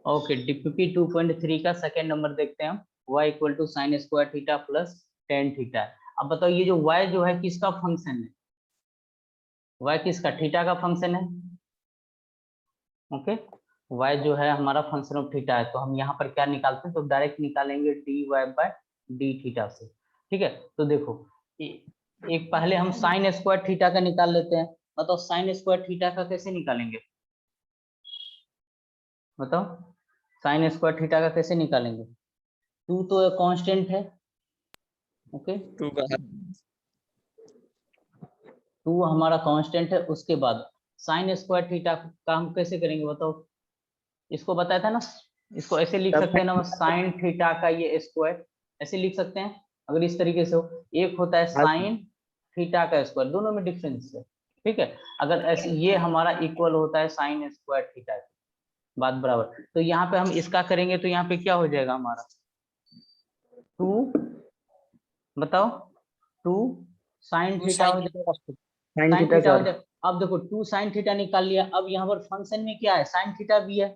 Okay, DPP 2.3 का second number देखते हैं हम। y equal to sine square theta plus ten theta. अब बताओ ये जो y जो है किसका फंक्शन है? y किसका? थीटा का फंक्शन है। ओके, y जो है हमारा फंक्शन ऑफ थीटा है, तो हम यहाँ पर क्या निकालते हैं? तो डायरेक्ट निकालेंगे dy बाय डी थीटा से। ठीक है, तो देखो एक पहले हम साइन स्क्वायर थीटा का निकाल लेते हैं। बताओ साइन स्क्वायर थीटा का कैसे निकालेंगे? बताओ साइन स्क्वायर थीटा का कैसे निकालेंगे? टू तो कांस्टेंट है। ओके, टू हमारा कांस्टेंट है। उसके बाद साइन स्क्वायर थीटा का हम कैसे करेंगे बताओ? इसको बताया था ना, इसको ऐसे लिख सकते हैं ना, साइन थीटा का ये स्क्वायर ऐसे लिख सकते हैं। अगर इस तरीके से हो, एक होता है साइन थीटा का स्क्वायर, दोनों में डिफरेंस है। ठीक है, अगर ऐसे ये हमारा इक्वल होता है साइन स्क्वायर थीटा की, बात बराबर। तो यहाँ पे हम इसका करेंगे तो यहाँ पे क्या हो जाएगा हमारा? टू, बताओ टू साइन थीटा हो जाएगा, साइन थीटा हो जाएगा। अब देखो टू साइन थीटा निकाल लिया, अब यहाँ पर फंक्शन में क्या है? साइन थीटा भी है।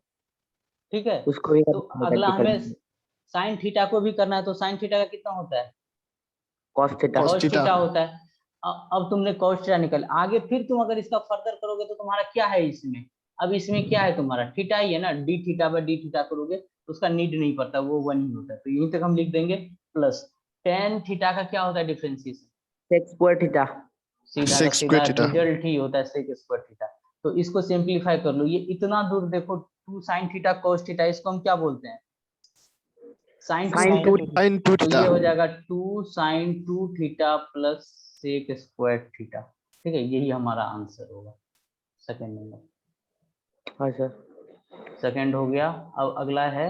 ठीक है, उसको भी तो अगला हमें साइन थीटा को भी करना है, तो साइन थीटा का कितना होता है? कॉस थीटा होता है। अब तुमने कॉस थीटा निकल, आगे फिर तुम अगर इसका फर्दर करोगे तो तुम्हारा क्या है इसमें? अब इसमें क्या है तुम्हारा? थीटा ही है ना, D theta by d theta करोगे तो उसका नीड नहीं पड़ता, वो वन ही होता है। तो यहीं तक हम लिख देंगे प्लस टेन थीटा का क्या होता है डिफरेंशिएशन? सेक स्क्वायर थीटा, सीधा सीधा रिजल्ट ही होता है सेक स्क्वायर थीटा। तो इसको सिंपलीफाई कर लो, ये इतना दूर देखो, two sine theta cos theta, इसको हम क्या बोलते हैं? Sine two. तो ये हो जाएगा two sine two theta plus sec square theta. ठीक है, यही हमारा आंसर होगा सेकंड नंबर। हाँ सर, सेकंड हो गया। अब अगला है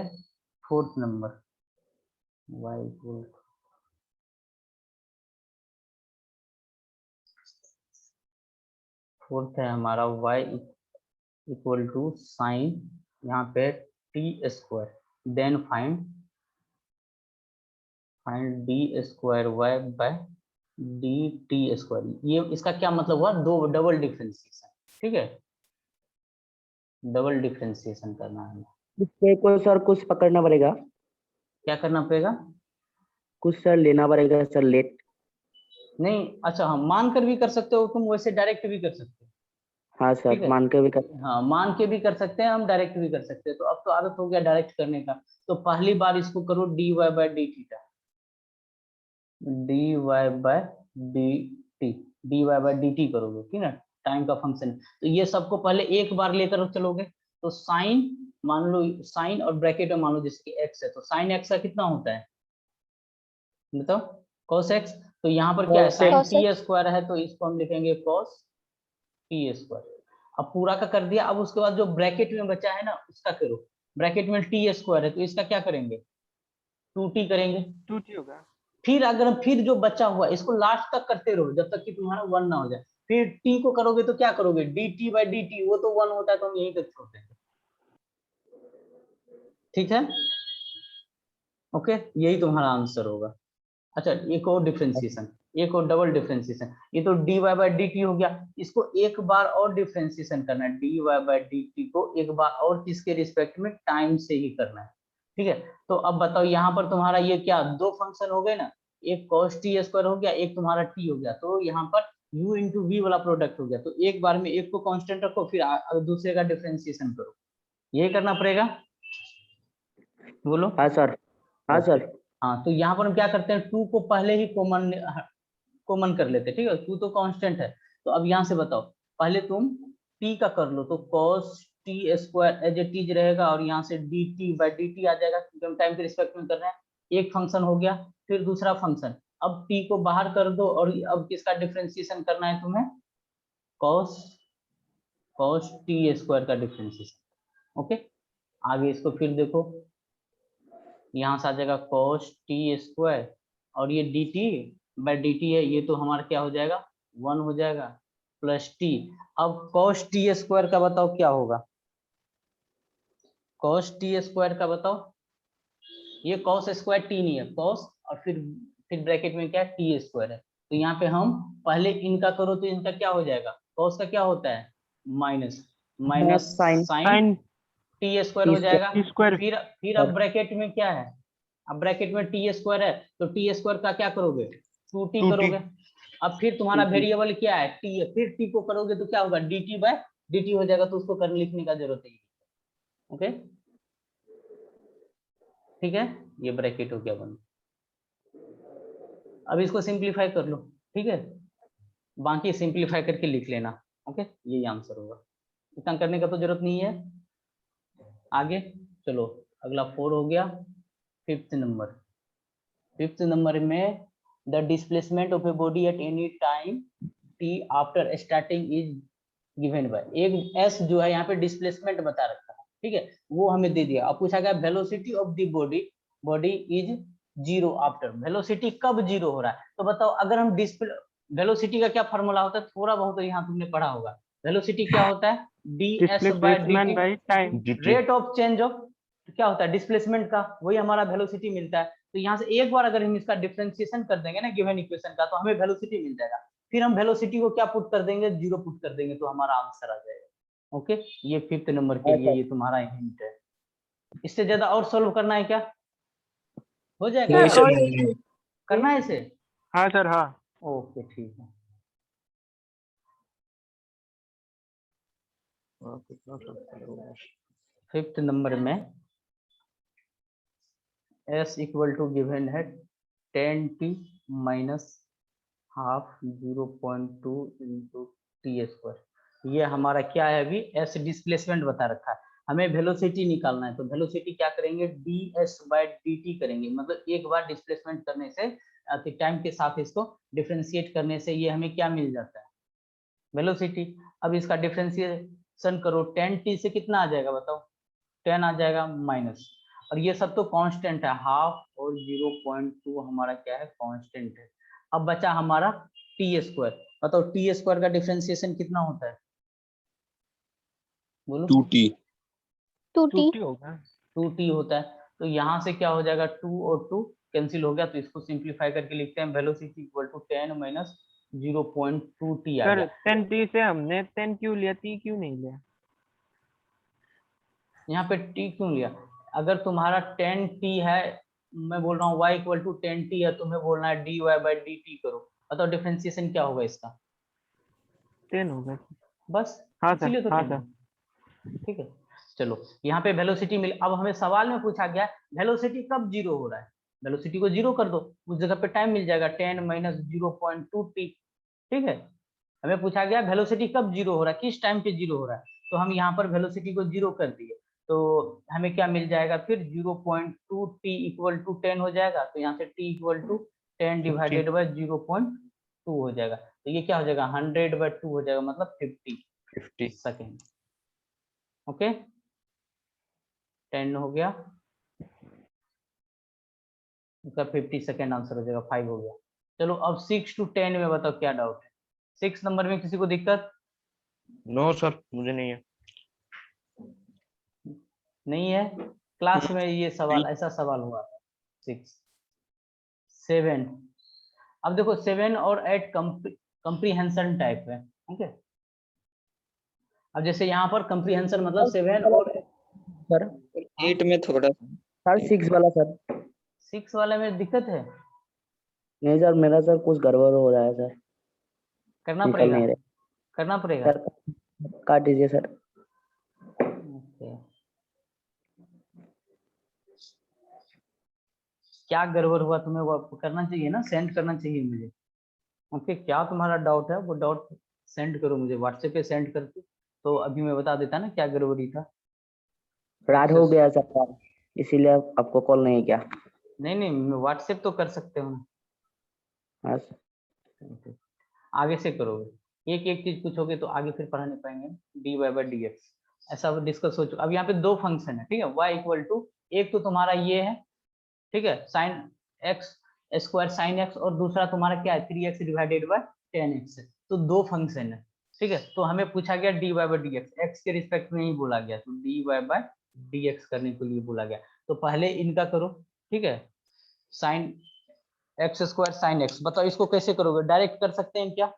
fourth number. y equal, fourth है हमारा y इक्वल टू साइन, यहाँ पे t square, then find d square y by d t square. ये इसका क्या मतलब हुआ? दो डबल डिफरेंशिएशन। ठीक है, डबल डिफरेंशिएशन करना है। इससे कोई सर कुछ पकड़ना पड़ेगा, क्या करना पड़ेगा? कुछ सर लेना पड़ेगा सर, लेट नहीं, अच्छा हाँ, मान कर भी कर सकते हो तुम, वैसे डायरेक्ट भी कर सकते हो। हाँ ठीक सर, है, मान के भी कर, हाँ मान के भी कर सकते हैं हम, डायरेक्ट भी कर सकते हैं। तो अब तो आदत हो गया डायरेक्ट करने का। तो पहली बार इसको करो d y by d theta, d y by d t, d y by d t करोगे। ठीक है, टाइम का फंक्शन। तो ये सबको पहले एक बार लेकर चलोगे, तो साइन मान लो, साइन और ब्रैकेट में मान लो जैसे कि एक्स है, तो साइन एक्स का कितना होता है बताओ? Cos x. तो यहाँ पर क्या है? साइन टी स्क्वायर है, तो इसको हम लिखेंगे कॉस टी स्क्वायर। अब पूरा का कर दिया, अब उसके बाद जो ब्रैकेट में बचा है ना उसका करो। ब्रैकेट में टी स्क्वायर है, तो इसका क्या करेंगे? टू टी करेंगे। टू टी होगा। फिर अगर फिर जो बचा हुआ इसको लास्ट तक करते रहो जब तक कि तुम्हारा वन ना हो जाए। फिर टी को करोगे तो क्या करोगे? D t by d T, वो तो वन होता है, तो हम यहीं तक छोड़ देंगे। ठीक है, ओके, यही तुम्हारा आंसर होगा। अच्छा, एक और डिफरेंशिएशन, एक और डबल डिफरेंशिएशन। ये तो d y by d t हो गया, इसको एक बार और डिफरेंशिएशन करना है। D y by d t को एक बार और किसके रिस्पेक्ट में? टाइम से ही करना है। ठीक है, तो अब बताओ यहाँ पर तुम्हारा ये क्या दो फंक्शन हो गए ना, एक कॉस टी स्क्वायर हो गया, एक तुम्हारा टी हो गया। तो यहाँ पर u इंटू वी वाला प्रोडक्ट हो गया। तो एक बार में एक को कांस्टेंट रखो, फिर दूसरे का डिफरेंशिएशन करो। यही करना पड़ेगा, बोलो। हाँ सर, हाँ सर, हाँ, तो यहाँ पर हम क्या करते हैं? टू को पहले ही कॉमन कर लेते हैं। ठीक है, टू तो कांस्टेंट है। तो अब यहाँ से बताओ, पहले तुम t का कर लो, तो cos t square as a टीज रहेगा, और यहाँ से d t by d t आ जाएगा, क्योंकि हम टाइम के रिस्पेक्ट में कर रहे हैं। एक फंक्शन हो गया, फिर दूसरा फंक्शन। अब t को बाहर कर दो, और अब किसका डिफरेंशिएशन करना है तुम्हें? cos टी स्क्वायर का डिफरेंशिएशन। ओके, आगे इसको फिर देखो, यहाँ से आ जाएगा cos टी स्क्वायर, और ये D t by d T है, ये तो हमारा क्या हो जाएगा? वन हो जाएगा, प्लस टी। अब cos टी स्क्वायर का बताओ क्या होगा? cos टी स्क्वायर का बताओ। ये cos स्क्वायर टी नहीं है, cos और फिर ब्रैकेट में क्या है? टी स्क्वायर है। तो यहाँ पे हम पहले इनका करो, तो इनका क्या हो जाएगा? cos का क्या होता है? Minus, minus sine sine t square हो जाएगा। स्क्वायर फिर अब ब्रैकेट में क्या है, अब ब्रैकेट में टी स्क्वायर है, तो टी स्क्वायर का क्या करोगे, 2t करोगे। अब फिर तुम्हारा वेरिएबल क्या है, टी है, फिर टी को करोगे तो क्या होगा, dt बाय dt हो जाएगा, तो उसको करने लिखने का जरूरत नहीं। ओके ठीक है, ये ब्रैकेट हो गया बंद। अब इसको सिंप्लीफाई कर लो, ठीक है, बाकी सिंप्लीफाई करके लिख लेना। ओके यही आंसर होगा, इतना करने का तो जरूरत नहीं है। आगे चलो, अगला 4 हो गया। फिफ्थ नंबर में the displacement of a body at any time T after starting is given by, एक एस जो है यहाँ पे डिस्प्लेसमेंट बता रखा है, ठीक है, वो हमें दे दिया। अब पूछा गया velocity of the body is 0 after, velocity कब 0 हो रहा है, तो बताओ। अगर हम वेलोसिटी का क्या फॉर्मूला होता है, थोड़ा बहुत तो यहाँ तुमने पढ़ा होगा। वेलोसिटी क्या होता है, ds by dt, rate of change of, क्या होता है डिस्प्लेसमेंट का, वही हमारा वेलोसिटी मिलता है। तो यहाँ से एक बार अगर हम इसका डिफरेंशिएशन कर देंगे ना गिवन इक्वेशन का, तो हमें वेलोसिटी मिल जाएगा। फिर हम वेलोसिटी को क्या पुट कर देंगे, 0 पुट कर देंगे, तो हमारा आंसर आ जाएगा। ओके ये 5th नंबर के लिए ये तुम्हारा हिंट है। इससे ज्यादा और सॉल्व करना है क्या, हो जाएगा करना है इसे? हाँ सर हाँ। ओके ठीक है। फिफ्थ नंबर में s इक्वल टू गिवन है 10t minus half 0.2 into T square. ये हमारा क्या है, अभी s डिस्प्लेसमेंट बता रखा है, हमें वेलोसिटी निकालना है। तो वेलोसिटी क्या करेंगे, ds बाय dt करेंगे, मतलब एक बार डिस्प्लेसमेंट करने से टाइम के साथ इसको डिफरेंशिएट करने से ये हमें क्या मिल जाता है, वेलोसिटी। अब इसका डिफरेंशिएशन करो, 10t से कितना आ जाएगा बताओ, 10 आ जाएगा माइनस, और ये सब तो कांस्टेंट है, हाफ और 0.2 हमारा क्या है, कांस्टेंट है। अब बचा हमारा टी स्क्वायर, बताओ टी स्क्वायर का डिफरेंशिएशन कितना होता है, बोलो। 2t होगा, 2t होता है। तो यहाँ से क्या हो जाएगा, 2 और 2 कैंसिल हो गया, तो इसको सिंप्लीफाई करके लिखते हैं, velocity equal to 10 minus 0.2t आ सर गया। 10t से हमने 10 क्यों लिया, t क्यों नहीं लिया? यहाँ पे t क्यों लिया, अगर तुम्हारा 10t है, मैं बोल रहा हूँ y इक्वल टू 10t है, तुम्हें बोलना है dy बाई dt करो, बताओ डिफरेंशिएशन क्या होगा इसका, 10 होगा। बस हाँ इसीलिए सर तो हाँ 10 सर। है। ठीक है चलो, यहाँ पे वेलोसिटी मिल, अब हमें सवाल में पूछा गया वेलोसिटी कब 0 हो रहा है, वेलोसिटी को 0 कर दो, उस जगह पे टाइम मिल जाएगा 10 माइनस 0.2t। ठीक है, हमें पूछा गया वेलोसिटी कब 0 हो रहा है, किस टाइम पे 0 हो रहा है, तो हम यहाँ पर वेलोसिटी को 0 कर दिए, तो हमें क्या मिल जाएगा फिर 0.2t इक्वल टू 10 हो जाएगा, तो यहाँ से t equal to 10 divided by 0.2 हो जाएगा, तो ये क्या हो जाएगा 100/2 हो जाएगा, मतलब 50 सेकेंड। ओके 10 हो गया, उसका 50 सेकेंड आंसर हो जाएगा, 5 हो गया। चलो अब 6 to 10 में बताओ क्या डाउट है, 6 नंबर में किसी को दिक्कत? नो सर मुझे नहीं है। नहीं है, क्लास में ये सवाल ऐसा सवाल हुआ था। 6 7, अब देखो 7 और 8 कंप्रीहेंशन टाइप है। ओके अब जैसे यहाँ पर कंप्रीहेंशन मतलब 7 और सर 8 में थोड़ा सर 6 वाला सर, 6 वाले में दिक्कत है, नहीं सर मेरा सर कुछ गड़बड़ हो रहा है सर, करना निकल पड़ेगा, नहीं रहे करना पड़ेगा। सर, काट दीजिए सर। ओके क्या गड़बड़ हुआ तुम्हें, वो करना चाहिए ना, सेंड करना चाहिए मुझे। ओके क्या तुम्हारा डाउट है, वो डाउट सेंड करो मुझे व्हाट्सएप पे सेंड करके, तो अभी मैं बता देता ना क्या गड़बड़ी था। रात हो गया सर, इसीलिए आपको कॉल नहीं किया। नहीं नहीं व्हाट्सएप तो कर सकते हो ना। हाँ सर। Okay. आगे से करोगे, एक एक चीज पूछोगे तो आगे फिर पढ़ा नहीं पाएंगे। dy बाई dx ऐसा डिस्कस हो चुका। अब यहाँ पे दो फंक्शन है, ठीक है, y इक्वल टू, एक तो तुम्हारा ये है, ठीक है, sine x square sine x, और दूसरा तुम्हारा क्या है 3x डिवाइडेड बाय 10x है, तो दो फंक्शन है। ठीक है, तो हमें पूछा गया dy बाई dx, x के रिस्पेक्ट में ही बोला गया, तो dy बाई dx करने के लिए बोला गया। तो पहले इनका करो, ठीक है, sine x square sine x, बताओ इसको कैसे करोगे, डायरेक्ट कर सकते हैं क्या?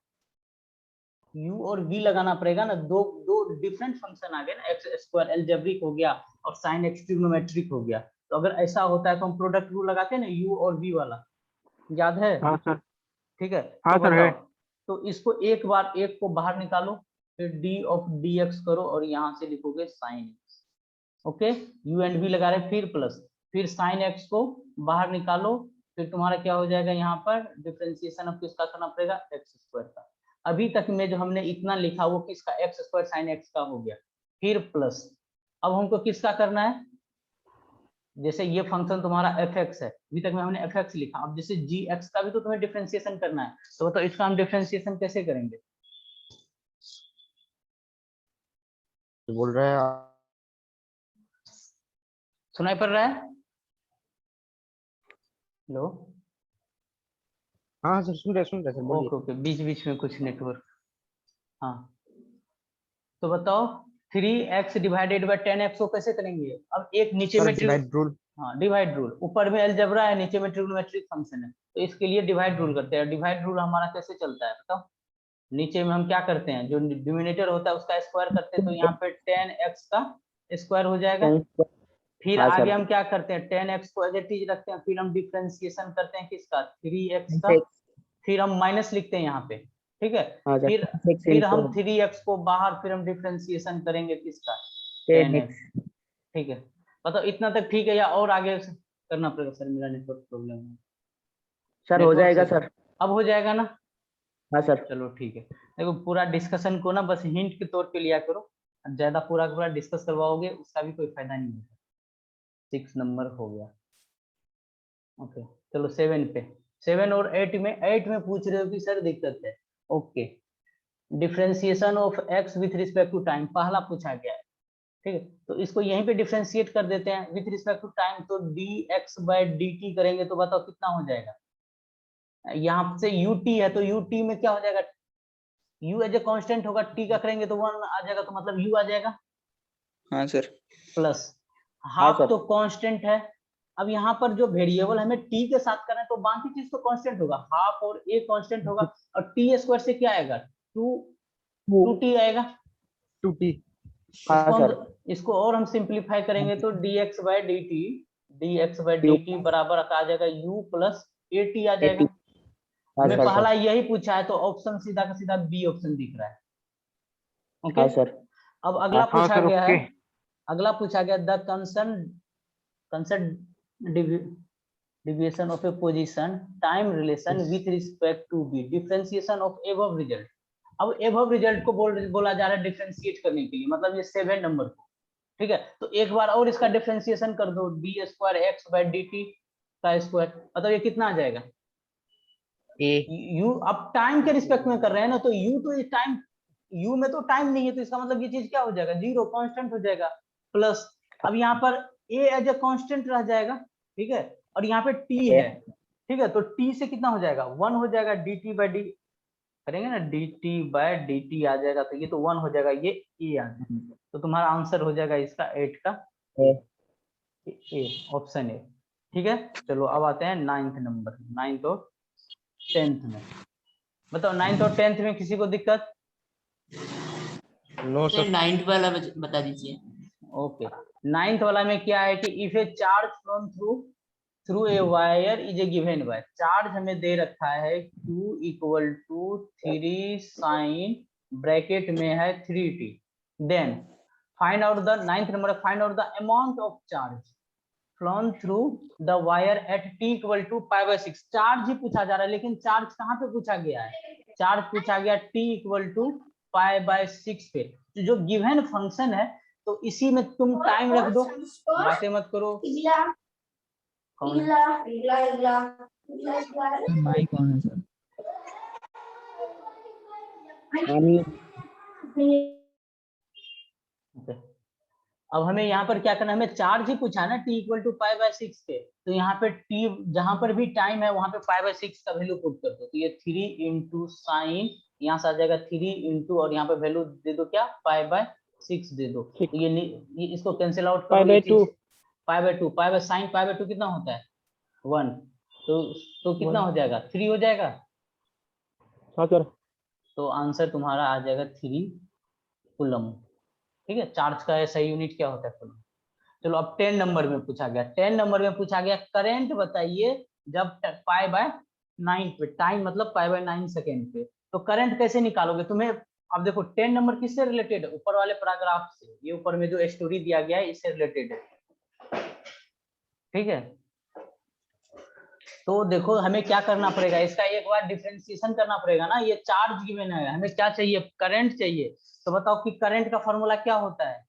u और v लगाना पड़ेगा ना, दो दो डिफरेंट फंक्शन आ गए ना, एक्स स्क्वायर एल्जेब्रिक हो गया और साइन एक्स ट्रिग्नोमेट्रिक हो गया। तो अगर ऐसा होता है तो हम प्रोडक्ट रूल लगाते हैं ना, u और v वाला, याद है? हाँ सर। ठीक है, हाँ तो सर, है। बताओ, तो इसको एक बार एक को बाहर निकालो, फिर d ऑफ dx करो और यहाँ से लिखोगे sine x। Okay, u and v लगा रहे, फिर प्लस, फिर साइन x को बाहर निकालो, फिर तुम्हारा क्या हो जाएगा, यहाँ पर डिफरेंशिएशन ऑफ किसका करना पड़ेगा, एक्स स्क्वायर का। अभी तक में जो हमने इतना लिखा वो किसका, एक्स स्क्वायर साइन एक्स का हो गया, फिर प्लस, अब हमको किसका करना है, जैसे ये फंक्शन तुम्हारा एफ एक्स है, अभी तक में हमने एफ एक्स लिखा, अब जैसे जी एक्स का भी तो तुम्हें डिफरेंशिएशन करना है, तो बताओ इसका हम डिफरेंशिएशन कैसे करेंगे? बोल रहे हैं सुनाई पड़ रहा है? हेलो, हाँ सर, सुन रहे सर, बोलिए। ओके ओके, बीच बीच में कुछ नेटवर्क। हाँ, तो बताओ 3x डिवाइडेड बाय 10x को कैसे करेंगे? अब एक नीचे में डिवाइड रूल। हाँ, डिवाइड रूल, ऊपर में अलजेब्रा है, नीचे में ट्रिग्नोमेट्रिक फंक्शन है, तो इसके लिए डिवाइड रूल करते हैं। डिवाइड रूल हमारा कैसे चलता है बताओ? नीचे में हम क्या करते हैं, जो डिनोमिनेटर होता है उसका स्क्वायर करते हैं, तो यहाँ पे 10x का स्क्वायर हो जाएगा। फिर हाँ आगे सर। हम क्या करते हैं, 10x को एज इट इज रखते हैं, फिर हम डिफरेंशिएशन करते हैं किसका, 3x का, फिर हम माइनस लिखते हैं यहाँ पे, ठीक है। हाँ सर, फिर हम 3x को बाहर, फिर हम डिफरेंशिएशन करेंगे किसका, 10x, ठीक है। बताओ इतना तक ठीक है या और आगे करना पड़ेगा? सर मेरा नेटवर्क प्रॉब्लम है सर, हो जाएगा से। सर। अब हो जाएगा ना? हाँ सर। चलो ठीक है, देखो पूरा डिस्कशन को ना बस हिंट के तौर पे लिया करो, ज्यादा पूरा का पूरा डिस्कस करवाओगे उसका भी कोई फायदा नहीं होगा। 6 नंबर हो गया। ओके, चलो 7 पे, 7 और 8 में, 8 में पूछ रहे हो कि सर दिक्कत है। Okay, differentiation of x with respect to time पहला पूछा गया है, ठीक है, तो इसको यहीं पे डिफरेंशिएट कर देते हैं विथ रिस्पेक्ट टू टाइम, तो dx बाय dt करेंगे तो बताओ कितना हो जाएगा? यहाँ से ut है तो ut में क्या हो जाएगा, u एज ए कांस्टेंट होगा, t का करेंगे तो 1 आ जाएगा, तो मतलब u आ जाएगा। हाँ सर। प्लस हाँ हाफ सर। तो कांस्टेंट है। अब यहाँ पर जो वेरिएबल हमें t के साथ करना है तो बाकी चीज तो कांस्टेंट होगा, हाफ और a कांस्टेंट होगा, और t स्क्वायर से क्या आएगा, 2t आएगा। 2t। हाँ सर। इसको और हम सिंप्लीफाई करेंगे तो dx बाय dt बराबर आ जाएगा u प्लस at आ जाएगा। हाँ हमें सर। पहला यही पूछा है तो ऑप्शन सीधा का सीधा बी ऑप्शन दिख रहा है। ओके, हाँ सर। अब अगला हाँ पूछा सर, गया है, ओके। अगला पूछा गया the concern deviation of a position time relation with respect to b differentiation of above result। अब above result को बोला जा रहा है डिफरेंशिएट करने के लिए, मतलब ये 7 नंबर को, ठीक है, तो एक बार और इसका डिफरेंशिएशन कर दो, d square x by d t का स्क्वायर, मतलब ये कितना आ जाएगा, u अब टाइम के रिस्पेक्ट में कर रहे हैं ना, तो u तो टाइम, u में तो टाइम नहीं है, तो इसका मतलब ये चीज क्या हो जाएगा, जीरो कांस्टेंट हो जाएगा, प्लस अब यहाँ पर a एज ए कांस्टेंट रह जाएगा, ठीक है, और यहाँ पे t है, ठीक है, तो t से कितना हो जाएगा, 1 हो जाएगा, dt बाय डी करेंगे ना, dt बाय dt आ जाएगा, तो ये तो 1 हो जाएगा, ये a आ जाएगा, तो तुम्हारा आंसर हो जाएगा इसका 8 का ए, ऑप्शन ए, ठीक है। चलो अब आते हैं 9th नंबर, 9th और 10th में, बताओ 9th और 10th में किसी को दिक्कत? No sir. 9th वाला बता दीजिए। ओके, 9th वाला में क्या है कि if a charge flown through a wire is a given by, charge हमें दे रखा है q equal to 3 sine bracket में है 3t, then find out the 9th number, find out the amount of charge flown through the wire at t equal to π/6। Charge ही पूछा जा रहा है, लेकिन चार्ज कहाँ पे पूछा गया है, चार्ज पूछा गया t इक्वल टू π/6 पे, जो गिवन फंक्शन है, तो इसी में तुम टाइम रख दो, बातें मत करो। कौन माइक कौन है सर? okay। अब हमें यहाँ पर क्या करना है, हमें चार्ज ही पूछा ना t इक्वल टू π/6 पे, तो यहाँ पे t जहां पर भी टाइम है वहां पे π/6 का वैल्यू पुट कर दो, तो ये 3 इंटू साइन, यहाँ से आ जाएगा 3 इंटू, और यहाँ पे वैल्यू दे दो क्या, π/6 दे दो, तो ये इसको कैंसिल आउट करो, π/2 π/sin π/2 कितना होता है 1, तो कितना हो जाएगा, 3 हो जाएगा। हाँ सर। तो आंसर तुम्हारा आ जाएगा 3 कूलम। ठीक है, चार्ज का ऐसा यूनिट क्या होता है, कूलम। चलो अब 10 नंबर में पूछा गया, 10 नंबर में पूछा गया करंट बताइए जब पाई बाय 9 पे, टाइम मतलब पाई बाय 9 सेकेंड पे, तो करंट कैसे निकालोगे तुम्हें। अब देखो 10 नंबर किससे रिलेटेड है, ऊपर वाले पैराग्राफ से, ये ऊपर में जो स्टोरी दिया गया है इससे रिलेटेड है। ठीक है, तो देखो हमें क्या करना पड़ेगा, इसका एक बार डिफरेंशिएशन करना पड़ेगा ना, ये चार्ज गिवन है, हमें क्या चाहिए, करंट चाहिए। तो बताओ कि करंट का फॉर्मूला क्या होता है,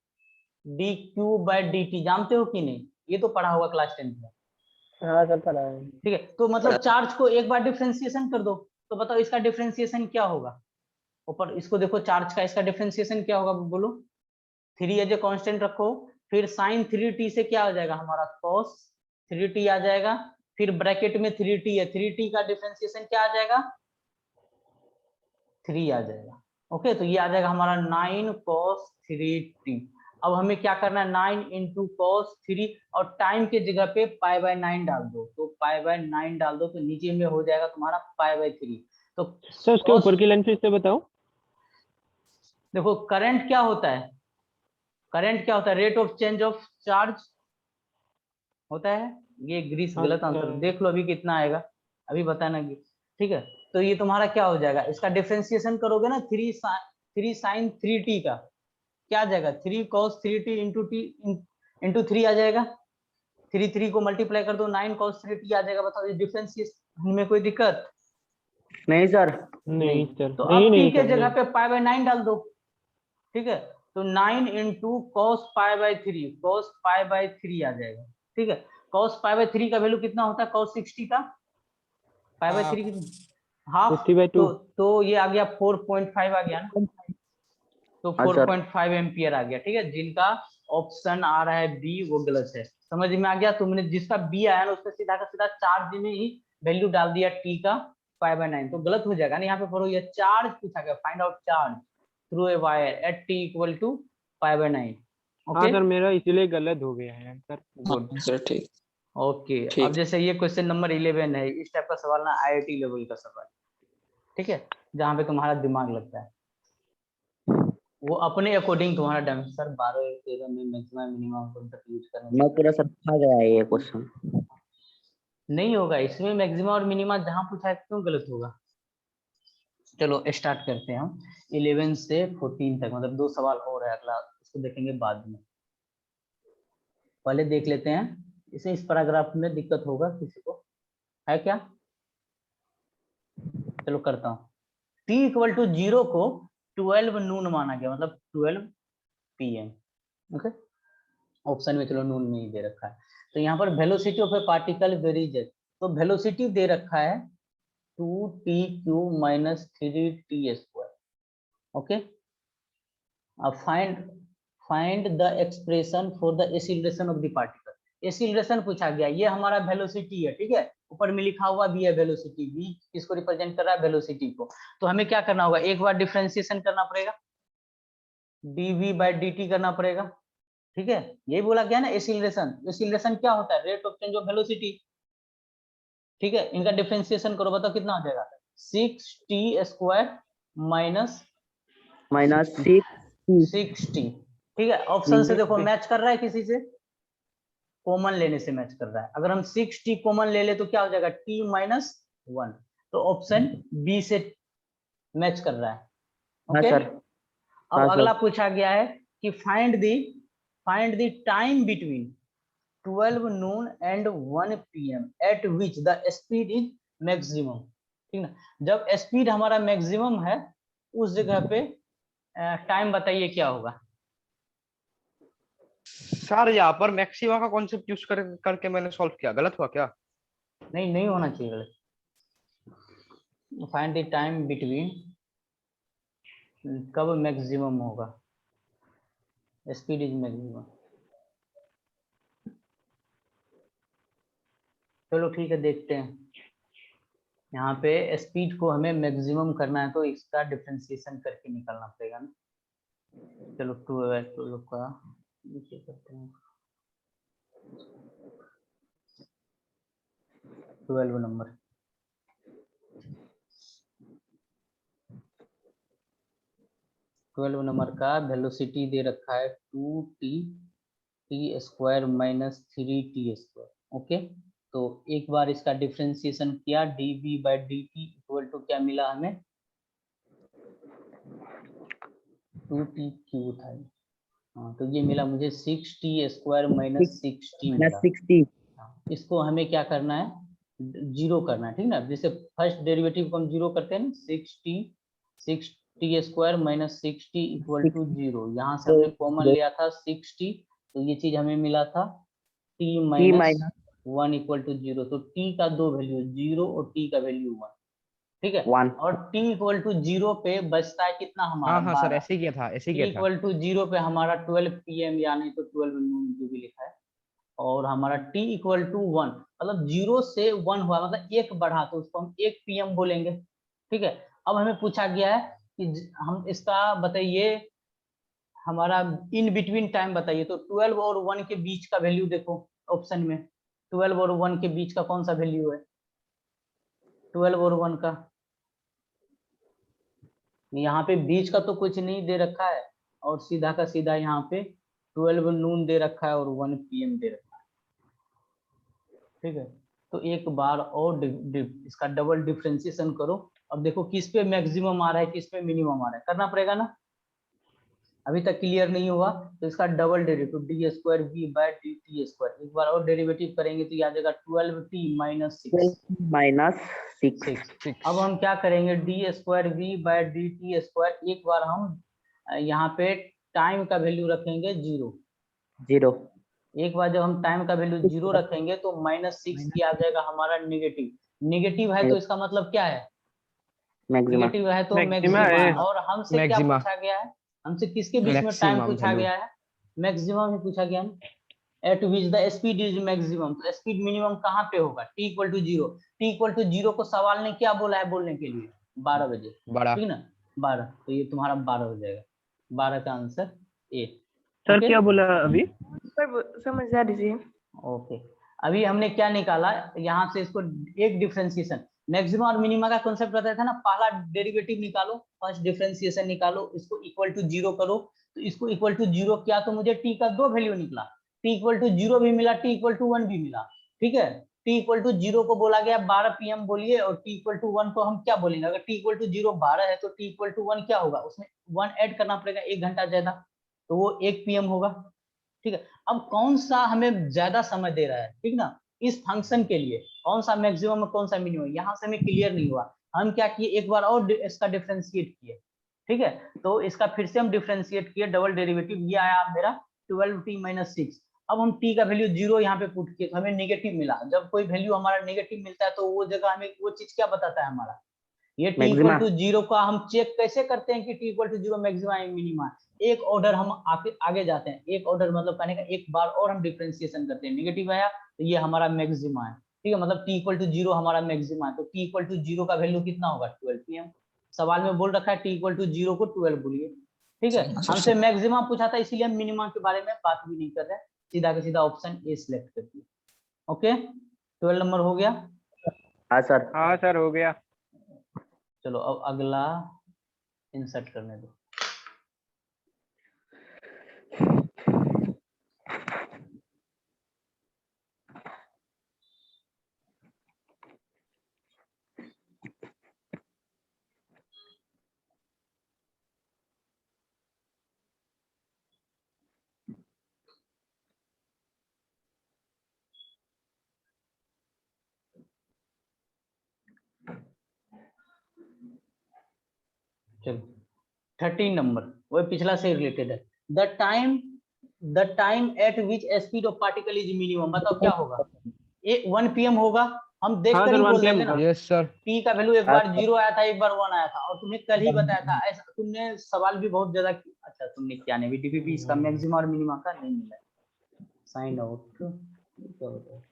d q by d t, जानते हो कि नहीं, ये तो पढ़ा होगा क्लास 10 में। हाँ सर पढ़ा है। ठीक है, तो मतलब चार्ज को एक बार डिफरेंशिएशन कर दो, तो बताओ इसका डिफरेंशिएशन क्या होगा, ऊपर इसको देखो चार्ज का, इसका डिफरेंशिएशन क्या होगा बोलो। 3 एज ए कांस्टेंट रखो, फिर साइन 3t से क्या आ जाएगा हमारा cos 3t आ जाएगा, फिर ब्रैकेट में 3t है, 3t का डिफरेंशिएशन क्या आ जाएगा, 3 आ जाएगा। ओके, तो ये आ जाएगा हमारा 9 cos 3t। अब हमें क्या करना है, 9 इंटू cos 3, और टाइम के जगह पे पाई बाय 9 डाल दो, तो पाई बाय 9 डाल दो, तो नीचे में हो जाएगा तुम्हारा पाई बाय 3। तो सर उसके cos, ऊपर की लाइन फिर से बताओ। देखो करंट क्या होता है, करंट क्या होता है, rate of change of charge होता है। ये ग्रीस हाँ गलत आंसर, सर। देख लो अभी कितना आएगा, अभी बताना। ठीक है, तो ये तुम्हारा क्या हो जाएगा, इसका डिफरेंशिएशन करोगे ना, 3 साइन 3t का क्या आ जाएगा, 3 cos 3t इंटू 3 आ जाएगा, 3 को मल्टीप्लाई कर दो, 9 cos 3t आ जाएगा। बताओ डिफरेंशिएशन में कोई दिक्कत नहीं सर। नहीं सर, तो नहीं अब t नहीं के सर जगह नहीं। पे पाई बाय 9 डाल दो। ठीक है, तो 9 into cos pi by 3, cos pi by 3 आ जाएगा। ठीक है, cos पाई बाय 3 का वैल्यू कितना होता है, cos 60 का पाई बाय 3 कितना, हाफ, 50/2। तो ये आ गया 4.5 आ गया ना, तो हाँ सर। 4.5 एम्पियर आ गया। ठीक है, जिनका ऑप्शन आ रहा है बी वो गलत है, समझ में आ गया, तुमने जिसका बी आया ना उसका सीधा का सीधा चार्ज में ही वैल्यू डाल दिया टी का पाई बाय 9, तो गलत हो जाएगा ना। यहाँ पे पढ़ो, ये चार्ज पूछा गया, find out charge through a wire at t equal to pi by 9। हाँ ओके, सर, मेरा इसीलिए गलत हो गया है सर। गुड, हाँ सर ठीक। ओके। अब ठीक। जैसे ये क्वेश्चन नंबर 11 है, इस टाइप का सवाल ना आईआईटी लेवल का सवाल, ठीक है, जहाँ पे तुम्हारा दिमाग लगता है, वो अपने अकॉर्डिंग तुम्हारा डन। सर 12 13 में मैक्सिमम मिनिमम कौन सा यूज करना मैं चाहिए, पूरा सर खा गया है ये क्वेश्चन। नहीं होगा इसमें, मैक्सिमम और मिनिमम जहाँ पूछा है क्यों गलत होगा। चलो स्टार्ट करते हैं हम, 11 से 14 तक, मतलब 2 सवाल और है, अगला उसको देखेंगे बाद में, पहले देख लेते हैं। इसे इस पैराग्राफ में दिक्कत होगा किसी को, है क्या, चलो करता हूँ। t इक्वल टू 0 को 12 नून माना गया, मतलब 12 PM। ओके, ऑप्शन में चलो नून में ही दे रखा है। तो यहाँ पर velocity of A particle varies है, तो वेलोसिटी दे रखा है 2t³ माइनस 3t²। ओके, अब find the expression for the acceleration of the particle. Acceleration पूछा गया, ये हमारा वेलोसिटी है, ठीक है, ऊपर में लिखा हुआ भी है वेलोसिटी, v किसको रिप्रेजेंट कर रहा है, वेलोसिटी को। तो हमें क्या करना होगा, एक बार डिफरेंशिएशन करना पड़ेगा, dv बाय dt करना पड़ेगा। ठीक है, यही बोला गया ना एक्सीलरेशन, एक्सीलरेशन क्या होता है, rate of change of velocity. ठीक है, इनका डिफरेंशिएशन करो, बताओ कितना हो जाएगा, 6t² माइनस -6 60। ठीक है, ऑप्शन से देखो मैच कर रहा है, किसी से कॉमन लेने से मैच कर रहा है। अगर हम 6t कॉमन ले ले तो क्या हो जाएगा, t-1, तो ऑप्शन बी से मैच कर रहा है। हाँ ओके, सर। अब हाँ अगला सर। पूछा गया है कि find the time between 12 noon and 1 PM eight which the speed is maximum. ठीक ना, जब स्पीड हमारा मैक्सिमम है उस जगह पे टाइम बताइए क्या होगा। सर यहाँ पर मैक्सिमा का कॉन्सेप्ट यूज करके मैंने सॉल्व किया, गलत हुआ क्या? नहीं, नहीं होना चाहिए गलत। फाइंड द टाइम बिटवीन, कब मैक्सिमम होगा, स्पीड इज मैक्सिमम। चलो ठीक है, देखते हैं। यहाँ पे स्पीड को हमें मैक्सिमम करना है, तो इसका डिफरेंशिएशन करके निकालना पड़ेगा ना। चलो 12 का नीचे करते हैं, 12 नंबर। 12 नंबर का वेलोसिटी दे रखा है 2t t square minus 3t square. Okay, तो एक बार इसका डिफरेंशिएशन किया dv by dt equal to क्या मिला हमें 2t क्यूब था। हाँ, तो ये मिला मुझे 6t स्क्वायर माइनस 6t मिला। 60। इसको हमें क्या करना है, जीरो करना है, ठीक ना। जैसे फर्स्ट डेरिवेटिव को हम जीरो करते हैं ना, 6t square minus 6t equal to 0। यहाँ से हमने कॉमन लिया था 6t, तो ये चीज हमें मिला था t minus minus 1 equal to 0। तो t का दो वैल्यू 0 और t का वैल्यू 1, ठीक है। 1। और t इक्वल टू 0 पे बचता है कितना हमारा, हाँ सर 12। ऐसे ही किया था, ऐसे ही t किया था। इक्वल टू 0 पे हमारा 12 pm यानी तो 12 नून जो भी लिखा है, और हमारा t इक्वल टू 1 मतलब 0 से 1 हुआ, मतलब एक बढ़ा तो उसको हम 1 pm बोलेंगे, ठीक है। अब हमें पूछा गया है कि हम इसका बताइए हमारा इन बिटवीन टाइम बताइए, तो 12 और 1 के बीच का वैल्यू देखो ऑप्शन में, 12 और 1 के बीच का कौन सा वैल्यू है 12 और 1 का। यहाँ पे बीच का तो कुछ नहीं दे रखा है, और सीधा का सीधा यहाँ पे 12 नून दे रखा है और 1 pm दे रखा है, ठीक है। तो एक बार और इसका डबल डिफरेंशिएशन करो। अब देखो किस पे मैक्सिमम आ रहा है किस पे मिनिमम आ रहा है, करना पड़ेगा ना। अभी तक क्लियर नहीं हुआ तो इसका double derivative d square v by d t square, एक बार और डेरिवेटिव करेंगे तो आ जाएगा 12t माइनस 6। माइनस 6। अब हम क्या करेंगे d square v by d t square, एक बार हम यहाँ पे टाइम का वैल्यू रखेंगे 0। एक बार जब हम टाइम का वैल्यू 0 रखेंगे तो -6 की आ जाएगा हमारा नेगेटिव। नेगेटिव है तो इसका मतलब क्या है, मैक्सिमा। नेगेटिव है तो मैक्सिमा मैक्सिमा। है। और हमसे क्या मैक्सिमा। पूछा गया है, हमसे किसके बीच में टाइम मैक्सिमम पूछा वैल्यू। गया है, मैक्सिमम ही पूछा गया है। At which the speed is maximum, तो स्पीड मिनिमम कहाँ पे होगा t equal to 0। t equal to 0 को सवाल ने क्या बोला है बोलने के लिए 12 बजे, बड़ा। ठीक ना 12, तो ये तुम्हारा 12 हो जाएगा, 12 का आंसर ए। सर ओके क्या बोला अभी? समझा दीजिए। ओके, अभी हमने क्या निकाला यहाँ से, इसको एक डिफरेंशिएशन मैक्सिमम और मिनिमा का कॉन्सेप्ट बताया था ना, पहला डेरिवेटिव निकालो, फर्स्ट डिफरेंशिएशन निकालो, इसको इक्वल टू 0 करो, तो इसको इक्वल टू 0 किया तो मुझे t का दो वैल्यू निकला, t इक्वल टू 0 भी मिला, t इक्वल टू 1 भी मिला, ठीक है। t इक्वल टू 0 को बोला गया 12 pm बोलिए, और t इक्वल टू 1 को हम क्या बोलेंगे, अगर t इक्वल टू 0 12 है तो t इक्वल टू 1 क्या होगा, उसमें 1 ऐड करना पड़ेगा 1 घंटा ज्यादा, तो वो 1 pm होगा, ठीक है। अब कौन सा हमें ज्यादा समय दे रहा है, ठीक ना, इस फंक्शन के लिए कौन सा मैक्सिमम और कौन सा मिनिमम, यहाँ से हमें क्लियर नहीं हुआ। हम क्या किए एक बार और इसका डिफरेंशिएट किए, ठीक है। तो इसका फिर से हम डिफरेंशिएट किए, डबल डेरिवेटिव, ये आया मेरा 12t माइनस 6। अब हम t का वैल्यू 0 यहाँ पे पुट किए तो हमें नेगेटिव मिला। जब कोई वैल्यू हमारा नेगेटिव मिलता है तो वो जगह हमें वो चीज क्या बताता है हमारा, ये t इक्वल टू 0 का हम चेक कैसे करते हैं कि t इक्वल टू 0 मैक्सिमा या मिनिमा। एक ऑर्डर हम आगे जाते हैं, एक ऑर्डर मतलब कहने का एक बार और हम डिफरेंशिएशन करते हैं, नेगेटिव आया तो ये हमारा मैक्सिमा है, ठीक है, मतलब t इक्वल टू 0 हमारा मैक्सिमा है, तो t इक्वल टू 0 का वैल्यू कितना होगा 12 pm। सवाल में बोल रखा है t इक्वल टू 0 को 12 बोलिए, ठीक है। हमसे मैक्सिमा पूछा था इसीलिए हम मिनिमा के बारे में बात भी नहीं कर रहे, सीधा का सीधा ऑप्शन ए सिलेक्ट कर दिए। ओके 12 नंबर हो गया। हाँ सर। हाँ सर हो गया। चलो अब अगला इंसर्ट करने दो। चलो 13 नंबर वो पिछला से रिलेटेड है। The time eight which speed of particle is minimum, बताओ क्या होगा, 1 pm होगा, हम देख हाँ कर सर ही 1 बोल PM देंगे ना। होगा। Yes sir. t का वैल्यू एक बार 0 आया था एक बार 1 आया था, और तुम्हें कल ही बताया था ऐसा, तुमने सवाल भी बहुत ज्यादा अच्छा तुमने क्या नहीं, डीपीपी इसका मैक्सिमम और मिनिमम का नहीं मिला, साइन आउट क्या होता है।